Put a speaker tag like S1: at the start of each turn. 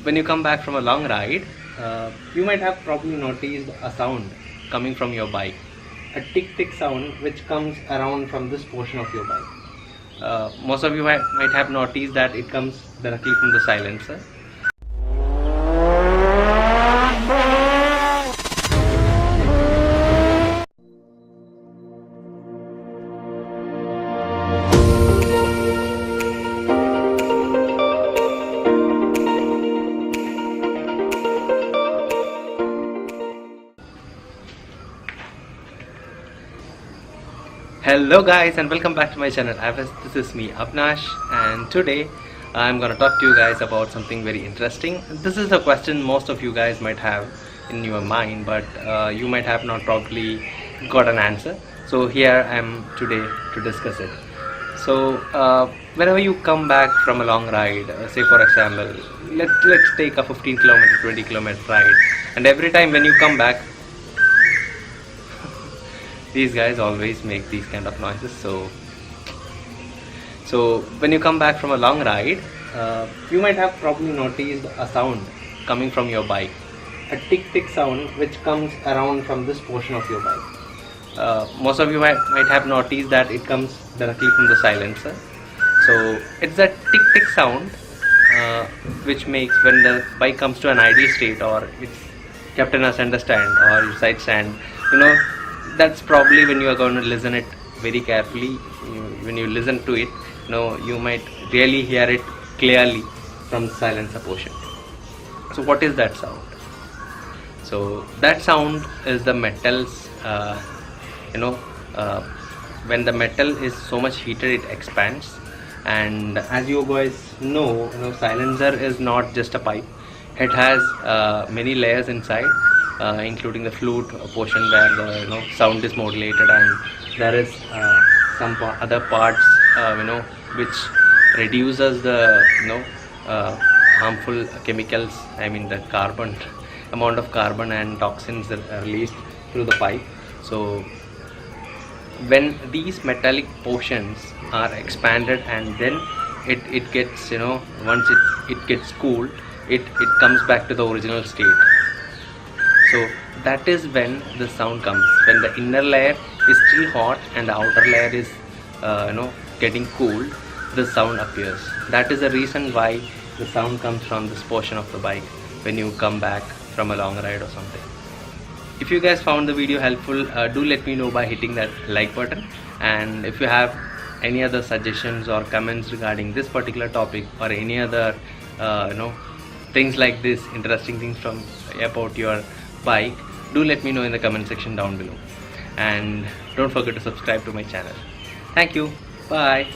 S1: when you come back from a long ride, you might have probably noticed a sound coming from your bike, a tick tick sound which comes around from this portion of your bike. Most of you might have noticed that it comes directly from the silencer. Hello guys, and welcome back to my channel. This is me, Avnash, and today I'm gonna talk to you guys about something very interesting. This is a question most of you guys might have in your mind, but you might have not probably got an answer. So here I am today to discuss it. So whenever you come back from a long ride, say for example, let's take a 15 kilometer, 20 kilometer ride, and every time when you come back, these guys always make these kind of noises. So when you come back from a long ride, you might have probably noticed a sound coming from your bike, a tick tick sound which comes around from this portion of your bike. Most of you might have noticed that it comes directly from the silencer. So it's that tick tick sound which makes when the bike comes to an idle state, or it's kept in a center stand or side stand, that's probably when you are going to listen it very carefully. When you listen to it, you might really hear it clearly from the silencer portion. So what is that sound? So that sound is the metals. When the metal is so much heated, it expands, and as you guys know, silencer is not just a pipe. It has many layers inside, including the flute portion where the sound is modulated, and there is some other parts which reduces the harmful chemicals, the carbon amount of carbon and toxins that are released through the pipe. So when these metallic portions are expanded, and then it gets once it gets cooled, it comes back to the original state. So that is when the sound comes. When the inner layer is still hot and the outer layer is getting cooled, the sound appears. That is the reason why the sound comes from this portion of the bike when you come back from a long ride or something. If you guys found the video helpful, do let me know by hitting that like button. And if you have any other suggestions or comments regarding this particular topic, or any other things like this, interesting things from about your bike, do let me know in the comment section down below, and don't forget to subscribe to my channel. Thank you. Bye.